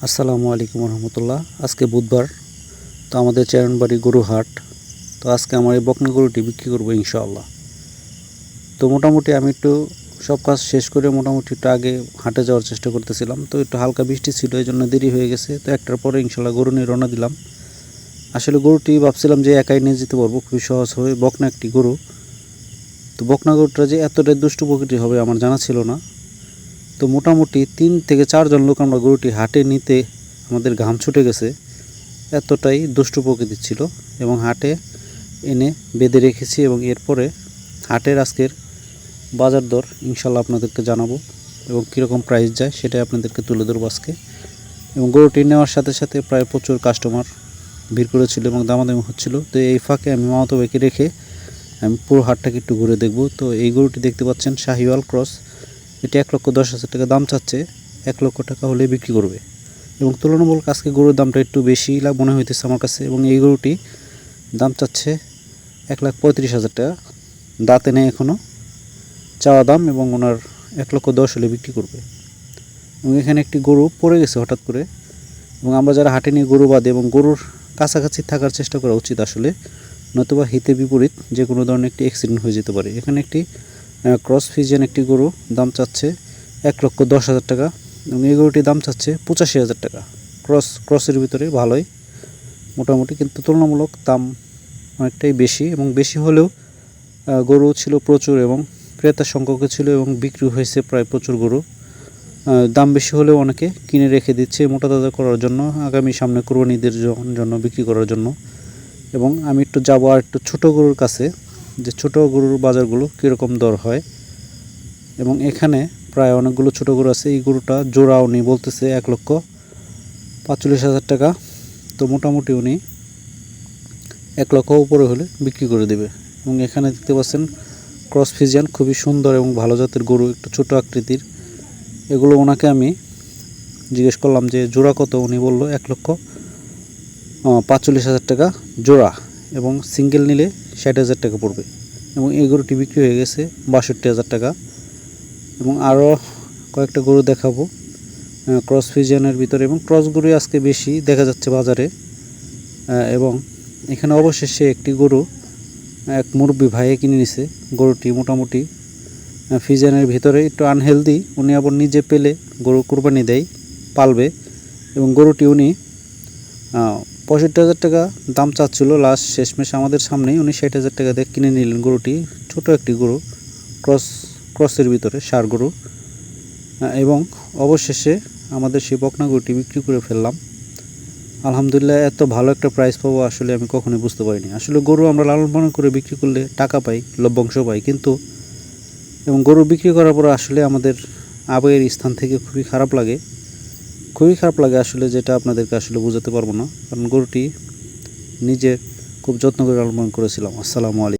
আসসালামু আলাইকুম রহমতুল্লাহ। আজকে বুধবার, তো আমাদের চেরনবাড়ি গরু হাট। তো আজকে আমার এই বকনা গরুটি বিক্রি করবো ইনশাআল্লাহ। তো মোটামুটি আমি একটু সব কাজ শেষ করে মোটামুটি একটু আগে হাটে যাওয়ার চেষ্টা করতেছিলাম। তো একটু হালকা বৃষ্টি ছিল, এই জন্য দেরি হয়ে গেছে। তো একটার পরে ইনশাআল্লাহ গরু নিয়ে রওনা দিলাম। আসলে গরুটি ভাবছিলাম যে একাই নিয়ে যেতে পারবো, খুবই সহজ হবে, বকনা একটি গরু। তো বকনা গরুটা যে এতটাই দুষ্টু প্রকৃতির হবে আমার জানা ছিল না। তো মোটামুটি 3 থেকে 4 জন লোক আমরা গরুটি হাটে নিতে আমাদের ঘাম ছুটে গেছে, এতটাই দুষ্টু প্রকৃতির ছিল। এবং হাটে এনে বেঁধে রেখেছি এবং এরপরে হাটের আজকের বাজার দর ইনশাল্লাহ আপনাদেরকে জানাবো এবং কীরকম প্রাইস যায় সেটাই আপনাদেরকে তুলে ধরবো আজকে। এবং গরুটি নেওয়ার সাথে সাথে প্রায় প্রচুর কাস্টমার ভিড় করেছিল এবং দামাদামি হচ্ছিল। তো এই ফাঁকে আমি মামাতো ভাইকে রেখে আমি পুরো হাটটাকে একটু ঘুরে দেখব। তো এই গরুটি দেখতে পাচ্ছেন শাহিওয়াল ক্রস, এটি 1,10,000 টাকা দাম চাচ্ছে, 1 লক্ষ টাকা হলে বিক্রি করবে। এবং তুলনামূলক আজকে গরুর দামটা একটু বেশি মনে হইতেছে আমার কাছে। এবং এই গরুটি দাম চাচ্ছে 1,35,000 টাকা, দাঁতে নেই এখনও, চাওয়া দাম, এবং ওনার 1,10,000 হলে বিক্রি করবে। এবং এখানে একটি গরু পড়ে গেছে হঠাৎ করে। এবং আমরা যারা হাটে নিয়ে গরু বাঁধে এবং গরুর কাছাকাছি থাকার চেষ্টা করা উচিত আসলে, নতুবা হিতে বিপরীত যে কোনো ধরনের একটি অ্যাক্সিডেন্ট হয়ে যেতে পারে। এখানে একটি ক্রস ফিজিয়ান একটি গরু দাম চাচ্ছে 1,10,000 টাকা এবং এই গরুটির দাম চাচ্ছে 85,000 টাকা। ক্রসের ভিতরে ভালোই মোটামুটি, কিন্তু তুলনামূলক দাম অনেকটাই বেশি। এবং বেশি হলেও গরু ছিল প্রচুর এবং ক্রেতার সংখ্যাও ছিল এবং বিক্রি হয়েছে প্রায় প্রচুর গরু। দাম বেশি হলেও অনেকে কিনে রেখে দিচ্ছে মোটা তাজা করার জন্য, আগামী সামনে কুরবানিদের জন্য বিক্রি করার জন্য। এবং আমি একটু যাবো আর একটু ছোটো গরুর কাছে, যে ছোটো গরুর বাজারগুলো কীরকম দর হয়। এবং এখানে প্রায় অনেকগুলো ছোটো গরু আছে। এই গরুটা জোড়া উনি বলতেছে 1,45,000 টাকা। তো মোটামুটি উনি 1 লক্ষ উপরে হলে বিক্রি করে দেবে। এবং এখানে দেখতে পাচ্ছেন ক্রস ফিজিয়ান, খুবই সুন্দর এবং ভালো জাতের গরু, একটু ছোটো আকৃতির। এগুলো ওনাকে আমি জিজ্ঞেস করলাম যে জোড়া কত, উনি বলল 1,45,000 টাকা জোড়া, এবং সিঙ্গেল নিলে 60,000 টাকা পড়বে। এবং এই গরুটি বিক্রি হয়ে গেছে 62,000 টাকা। এবং আরও কয়েকটা গরু দেখাবো ক্রস ফিজিয়ানের ভিতরে, এবং ক্রস গরু আজকে বেশি দেখা যাচ্ছে বাজারে। এবং এখানে অবশেষে একটি গরু এক মুরব্বী ভাইয়ে কিনে নিছে। গরুটি মোটামুটি ফিজিয়ানের ভিতরে একটু আনহেলদি, উনি আবার নিজে পেলে গরু কুরবানি দেয়, পালবে। এবং গরুটি উনি 65,000 টাকা দাম চাচ্ছিল লাস্ট শেষমেশ আমাদের সামনেই উনি 60,000 টাকা দিয়ে কিনে নিলেন গরুটি। ছোট একটি গরু, ক্রসের ভিতরে ষাঁড় গরু। এবং অবশেষে আমাদের সেই বকনা গরুটি বিক্রি করে ফেললাম। আলহামদুলিল্লাহ, এত ভালো একটা প্রাইস পাবো আসলে আমি কখনোই বুঝতে পারিনি। আসলে গরু আমরা লালন পালন করে বিক্রি করলে টাকা পাই, লভ্যাংশ পাই, কিন্তু এবং গরু বিক্রি করার পর আসলে আমাদের আবেগের স্থান থেকে খুবই খারাপ লাগে আসলে, যেটা আপনাদেরকে আসলে বোঝাতে পারবো না। কারণ গরুটি নিজে খুব যত্ন করে লালন পালন করেছিলাম। আসসালামু আলাইকুম।